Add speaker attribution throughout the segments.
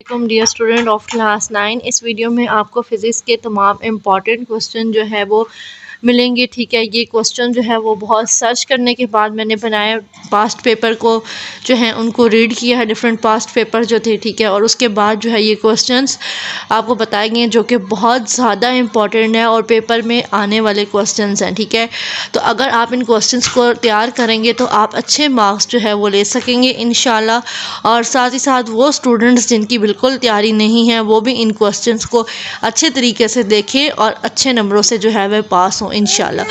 Speaker 1: अस्सलामुअलैकुम dear student of class 9। इस video में आपको फिज़िक्स के तमाम इम्पॉर्टेंट क्वेश्चन जो है वो मिलेंगे। ठीक है, ये क्वेश्चन जो है वो बहुत सर्च करने के बाद मैंने बनाया, पास्ट पेपर को जो है उनको रीड किया है, डिफरेंट पास्ट पेपर जो थे। ठीक है, और उसके बाद जो है ये क्वेश्चंस आपको बताए गए जो कि बहुत ज़्यादा इम्पॉर्टेंट है और पेपर में आने वाले क्वेश्चंस हैं। ठीक है, तो अगर आप इन क्वेश्चंस को तैयार करेंगे तो आप अच्छे मार्क्स जो है वो ले सकेंगे इंशाल्लाह। और साथ ही साथ वो स्टूडेंट्स जिनकी बिल्कुल तैयारी नहीं है वो भी इन क्वेश्चंस को अच्छे तरीके से देखें और अच्छे नंबरों से जो है वह पास हो इंशाल्लाह।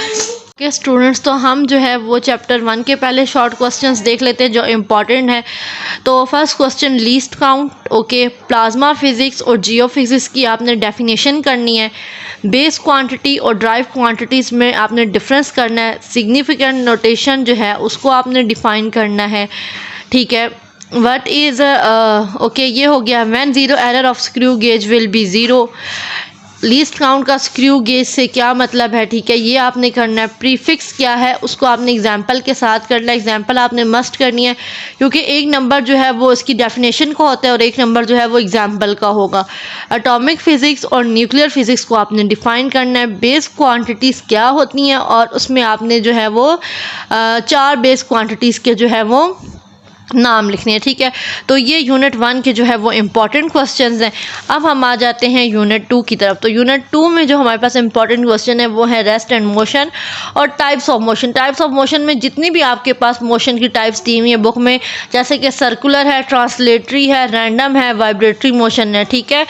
Speaker 1: के स्टूडेंट्स, तो हम जो है वो चैप्टर 1 के पहले शॉर्ट क्वेश्चंस देख लेते हैं जो इम्पॉर्टेंट है। तो first question, least count. Okay, plasma physics और जियो फिज़िक्स की आपने डेफिनेशन करनी है। बेस क्वांटिटी और ड्राइव क्वांटिटीज़ में आपने डिफरेंस करना है। सिग्निफिकेंट नोटेशन जो है उसको आपने डिफ़ाइन करना है। ठीक है, व्हाट इज़ ओके, ये हो गया। When zero error of screw gauge will be zero. Least count का स्क्रू गेज से क्या मतलब है। ठीक है, ये आपने करना है। प्रीफिक्स क्या है उसको आपने एग्जाम्पल के साथ करना है। एग्जाम्पल आपने मस्ट करनी है क्योंकि एक नंबर जो है वो इसकी डेफिनेशन का होता है और एक नंबर जो है वो एग्जाम्पल का होगा। एटॉमिक फिज़िक्स और न्यूक्लियर फिज़िक्स को आपने डिफ़ाइन करना है। बेस क्वांटिटीज़ क्या होती हैं और उसमें आपने जो है वो 4 बेस क्वांटिटीज़ के जो है वो नाम लिखने हैं। ठीक है, तो ये यूनिट 1 के जो है वो इम्पॉर्टेंट क्वेश्चंस हैं। अब हम आ जाते हैं यूनिट 2 की तरफ। तो यूनिट 2 में जो हमारे पास इम्पॉर्टेंट क्वेश्चन है वो है रेस्ट एंड मोशन और types of motion. Types of motion में जितनी भी आपके पास मोशन की टाइप्स दी हुई है बुक में, जैसे कि सर्कुलर है, ट्रांसलेटरी है, रैंडम है, वाइब्रेटरी मोशन है। ठीक है,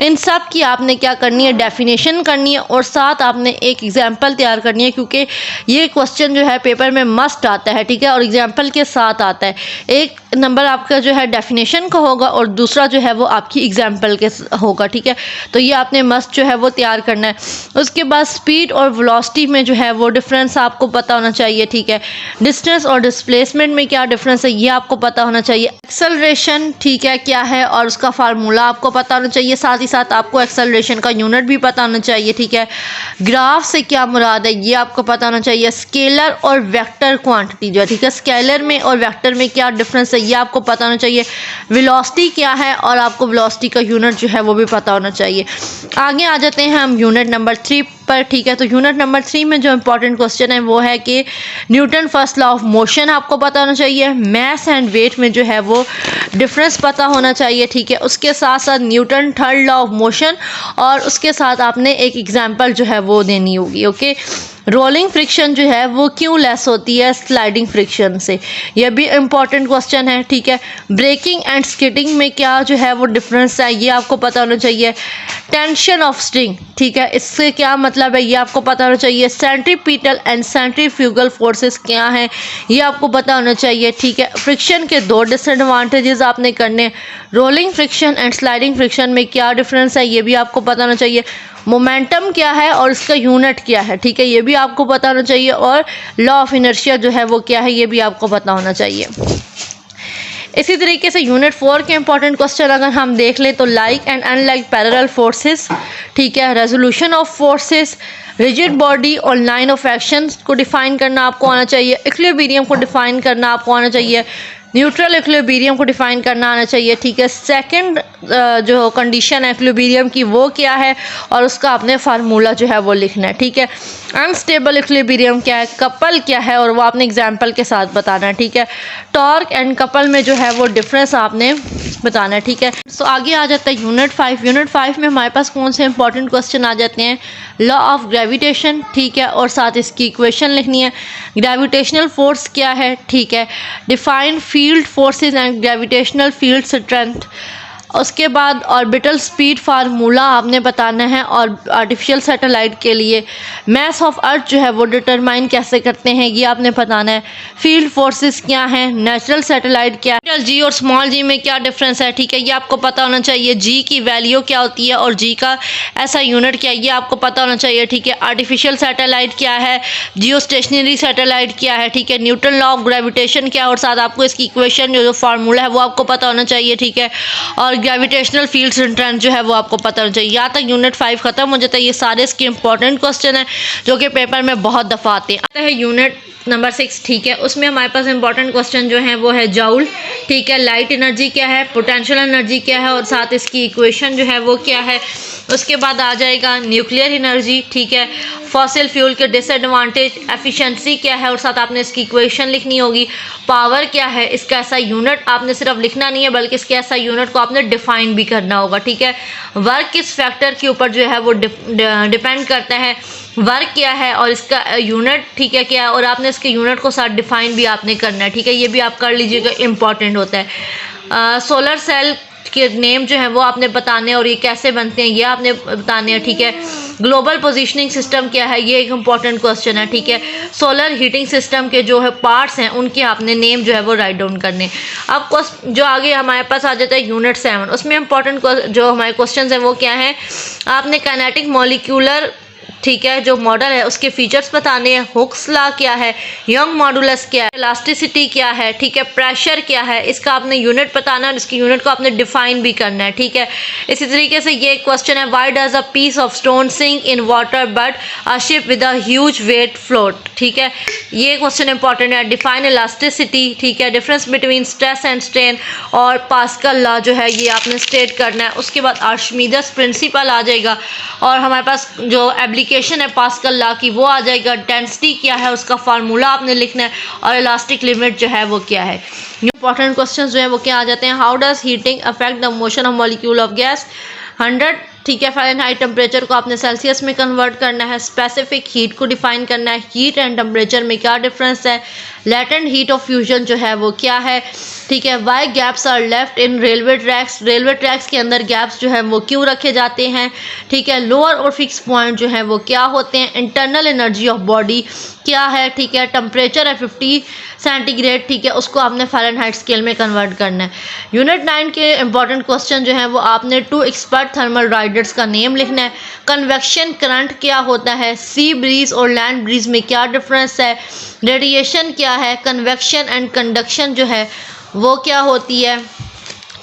Speaker 1: इन सब की आपने क्या करनी है, डेफिनेशन करनी है और साथ आपने एक एग्जाम्पल तैयार करनी है क्योंकि ये क्वेश्चन जो है पेपर में मस्ट आता है। ठीक है, और एग्जाम्पल के साथ आता है। एक नंबर आपका जो है डेफिनेशन का होगा और दूसरा जो है वो आपकी एग्जाम्पल के होगा। ठीक है, तो ये आपने मस्ट जो है वो तैयार करना है। उसके बाद स्पीड और वेलोसिटी में जो है वो डिफरेंस आपको पता होना चाहिए। ठीक है, डिस्टेंस और डिस्प्लेसमेंट में क्या डिफरेंस है ये आपको पता होना चाहिए। एक्सेलरेशन ठीक है क्या है और उसका फार्मूला आपको पता होना चाहिए। साथ ही साथ आपको एक्सेलरेशन का यूनिट भी पता होना चाहिए। ठीक है, ग्राफ से क्या मुराद है ये आपको पता होना चाहिए। स्केलर और वेक्टर क्वांटिटी जो है, ठीक है, स्केलर में और वेक्टर में क्या डिफरेंस है ये आपको पता होना चाहिए। वेलोसिटी क्या है और आपको वेलोसिटी का यूनिट जो है वो भी पता होना चाहिए। आगे आ जाते हैं हम यूनिट नंबर 3 पर। ठीक है, तो यूनिट नंबर 3 में जो इंपॉर्टेंट क्वेश्चन है वो है कि Newton first law of motion आपको पता होना चाहिए। मैस एंड वेट में जो है वो डिफरेंस पता होना चाहिए। ठीक है, उसके साथ साथ Newton third law of motion और उसके साथ आपने एक एग्जाम्पल जो है वो देनी होगी। ओके, रोलिंग फ्रिक्शन जो है वो क्यों लेस होती है स्लाइडिंग फ्रिक्शन से, यह भी इम्पॉर्टेंट क्वेश्चन है। ठीक है, ब्रेकिंग एंड स्किटिंग में क्या जो है वो डिफरेंस है ये आपको पता होना चाहिए। टेंशन ऑफ स्ट्रिंग, ठीक है, इससे क्या मतलब है ये आपको पता होना चाहिए। सेंट्रीपिटल एंड सेंट्रीफ्यूगल फोर्सेस क्या हैं ये आपको पता होना चाहिए। ठीक है, फ्रिक्शन के 2 डिसएडवांटेजेस आपने करने। Rolling friction and sliding friction में क्या डिफरेंस है ये भी आपको पता होना चाहिए। मोमेंटम क्या है और इसका यूनिट क्या है, ठीक है, ये भी आपको पता होना चाहिए। और लॉ ऑफ इनर्शिया जो है वो क्या है ये भी आपको पता होना चाहिए। इसी तरीके से यूनिट 4 के इंपॉर्टेंट क्वेश्चन अगर हम देख लें तो like and unlike parallel forces, ठीक है, resolution of forces, rigid body और लाइन ऑफ एक्शन को डिफाइन करना आपको आना चाहिए। इक्विलिब्रियम को डिफाइन करना आपको आना चाहिए। न्यूट्रल इक्विलिब्रियम को डिफाइन करना आना चाहिए। ठीक है, सेकंड जो कंडीशन है इक्विलिब्रियम की वो क्या है और उसका आपने फार्मूला जो है वो लिखना है। ठीक है, अनस्टेबल इक्विलिब्रियम क्या है, कपल क्या है और वो आपने एग्जाम्पल के साथ बताना है। ठीक है, टॉर्क एंड कपल में जो है वो डिफरेंस आपने बताना है। ठीक है, सो आगे आ जाता है यूनिट 5। यूनिट 5 में हमारे पास कौन से इंपॉर्टेंट क्वेश्चन आ जाते हैं, लॉ ऑफ ग्रेविटेशन, ठीक है, और साथ इसकी इक्वेशन लिखनी है। ग्रेविटेशनल फोर्स क्या है, ठीक है, define field forces and gravitational field strength. उसके बाद ऑर्बिटल स्पीड फार्मूला आपने बताना है और आर्टिफिशियल सैटेलाइट के लिए मास ऑफ अर्थ जो है वो डिटरमाइन कैसे करते हैं ये आपने बताना है। फील्ड फोर्सेस क्या हैं, नेचुरल सैटेलाइट क्या है, जी और स्मॉल जी में क्या डिफरेंस है, ठीक है, ये आपको पता होना चाहिए। जी की वैल्यू क्या होती है और जी का ऐसा यूनिट क्या है ये आपको पता होना चाहिए। ठीक है, आर्टिफिशियल सैटेलाइट क्या है, जियो स्टेशनरी सैटेलाइट क्या है, ठीक है, न्यूटन लॉ ऑफ ग्रेविटेशन क्या है और साथ आपको इसकी इक्वेशन जो फार्मूला है वो आपको पता होना चाहिए। ठीक है, और ग्रेविटेशनल फील्ड स्ट्रेंथ जो है वो आपको पता होना चाहिए। यहाँ तक यूनिट 5 खत्म हो जाता है। ये सारे इसके इंपॉर्टेंट क्वेश्चन हैं जो कि पेपर में बहुत दफ़ा आते हैं। यूनिट नंबर 6, ठीक है। उसमें हमारे पास इंपॉर्टेंट क्वेश्चन जो है वो है जूल, ठीक है। लाइट एनर्जी क्या है, पोटेंशियल एनर्जी क्या है और साथ इसकी इक्वेशन जो है वो क्या है। उसके बाद आ जाएगा न्यूक्लियर एनर्जी, ठीक है। फॉसिल फ्यूल के डिसएडवांटेज, एफिशिएंसी क्या है और साथ आपने इसकी इक्वेशन लिखनी होगी। पावर क्या है, इसका ऐसा यूनिट आपने सिर्फ लिखना नहीं है बल्कि इसके ऐसा यूनिट को आपने डिफाइन भी करना होगा, ठीक है। वर्क किस फैक्टर के ऊपर जो है वो डिपेंड करता है, वर्क क्या है और इसका यूनिट, ठीक है, क्या है और आपने इसके यूनिट को साथ डिफाइन भी आपने करना है, ठीक है। ये भी आप कर लीजिएगा, इंपॉर्टेंट होता है। सोलर सेल के नेम जो है वो आपने बताने हैं और ये कैसे बनते हैं ये आपने बताने हैं, ठीक है। ग्लोबल पोजीशनिंग सिस्टम क्या है, ये एक इंपॉर्टेंट क्वेश्चन है, ठीक है। सोलर हीटिंग सिस्टम के जो है पार्ट्स हैं उनके आपने नेम जो है वो राइट डाउन करने। अब जो आगे हमारे पास आ जाता है यूनिट 7, उसमें इंपॉर्टेंट जो हमारे क्वेश्चन हैं वो क्या है, आपने काइनेटिक मॉलिक्यूलर, ठीक है, जो मॉडल है उसके फीचर्स बताने हैं। हुक्स लॉ क्या है, यंग मॉडुलस क्या है, इलास्टिसिटी क्या है, ठीक है, प्रेशर क्या है, इसका आपने यूनिट बताना है और इसकी यूनिट को आपने डिफाइन भी करना है, ठीक है। इसी तरीके से ये क्वेश्चन है, why does a piece of stone sink in water but a ship with a huge weight float, ठीक है। ये क्वेश्चन इंपॉर्टेंट है। डिफाइन इलास्टिसिटी, ठीक है, difference between stress and strain और पास्कल लॉ जो है ये आपने स्टेट करना है। उसके बाद आर्शिमीदेस प्रिंसिपल आ जाएगा और हमारे पास जो एप्लीकेशन है पास्कल लॉ की वो आ जाएगा। डेंसिटी क्या है उसका फार्मूला आपने लिखना है और इलास्टिक लिमिट जो है वो क्या है। इंपॉर्टेंट क्वेश्चंस जो है वो क्या आ जाते हैं, how does heating affect the motion of molecule of gas, 100, ठीक है, फ़ारेनहाइट टेम्परेचर को आपने सेल्सियस में कन्वर्ट करना है। स्पेसिफिक हीट को डिफाइन करना है, हीट एंड टेम्परेचर में क्या डिफरेंस है। लेटेंट हीट ऑफ फ्यूजन जो है वो क्या है, ठीक है। Why gaps are left in railway tracks, railway tracks के अंदर गैप्स जो है वो क्यों रखे जाते हैं, ठीक है। लोअर और फिक्स पॉइंट जो है वो क्या होते हैं। इंटरनल एनर्जी ऑफ बॉडी क्या है, ठीक है। टेम्परेचर है 50 सेंटीग्रेड, ठीक है, उसको आपने फ़ारेनहाइट स्केल में कन्वर्ट करना है। यूनिट 9 के इंपॉर्टेंट क्वेश्चन जो है वो आपने 2 एक्सपर्ट थर्मल राइडर्स का नेम लिखना है। कन्वेक्शन करंट क्या होता है, सी ब्रीज और लैंड ब्रीज में क्या डिफरेंस है। रेडिएशन क्या है, कन्वेक्शन एंड कंडक्शन जो है वो क्या होती है,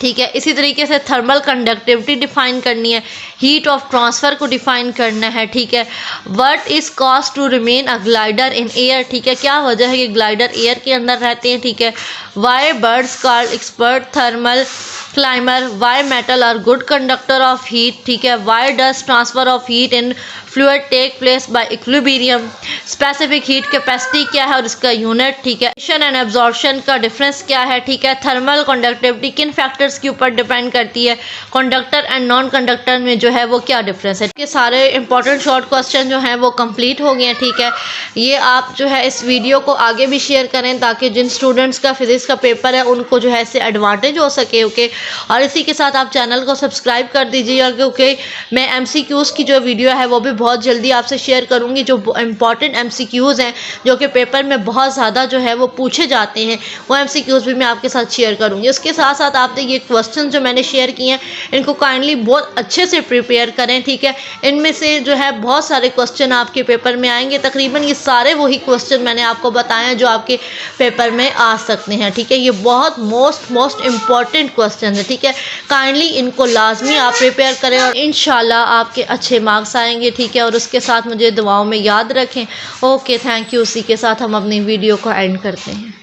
Speaker 1: ठीक है। इसी तरीके से थर्मल कंडक्टिविटी डिफाइन करनी है, हीट ऑफ ट्रांसफ़र को डिफाइन करना है, ठीक है। What is cause to remain a glider in air, ठीक है, क्या वजह है कि ग्लाइडर एयर के अंदर रहते हैं, ठीक है। Why birds called expert thermal climber, why metal are good conductor of heat, ठीक है। Why does transfer of heat in fluid take place by equilibrium. Specific heat capacity क्या है और इसका यूनिट, ठीक है। एब्जॉर्प्शन एंड एब्जॉर्प्शन का difference क्या है, ठीक है। थर्मल कंडक्टिविटी किन फैक्टर्स के ऊपर डिपेंड करती है। कंडक्टर एंड नॉन कंडक्टर में जो है वो क्या डिफरेंस है। ये सारे इंपॉर्टेंट शॉर्ट क्वेश्चन जो हैं वो कंप्लीट हो गए हैं, ठीक है। ये आप जो है इस वीडियो को आगे भी शेयर करें ताकि जिन स्टूडेंट्स का फिजिक्स का पेपर है उनको जो है इससे एडवांटेज हो सके, ओके। और इसी के साथ आप चैनल को सब्सक्राइब कर दीजिए क्योंकि मैं MCQs की जो वीडियो है वो भी बहुत जल्दी आपसे शेयर करूंगी। जो इंपॉर्टेंट MCQs हैं जो कि पेपर में बहुत ज़्यादा जो है वो पूछे जाते हैं वो MCQs भी मैं आपके साथ शेयर करूंगी। उसके साथ साथ आपने ये क्वेश्चन जो मैंने शेयर किए हैं इनको काइंडली बहुत अच्छे से प्रिपेयर करें, ठीक है। इनमें से जो है बहुत सारे क्वेश्चन आपके पेपर में आएंगे, तकरीबन ये सारे वही क्वेश्चन मैंने आपको बताए हैं जो आपके पेपर में आ सकते हैं, ठीक है। ये बहुत मोस्ट इम्पॉर्टेंट क्वेश्चन है, ठीक है। काइंडली इनको लाजमी आप प्रिपेयर करें और इंशाल्लाह आपके अच्छे मार्क्स आएंगे, ठीक है। और उसके साथ मुझे दुआओं में याद रखें। Okay, thank you. उसी के साथ हम अपनी वीडियो को एंड करते हैं।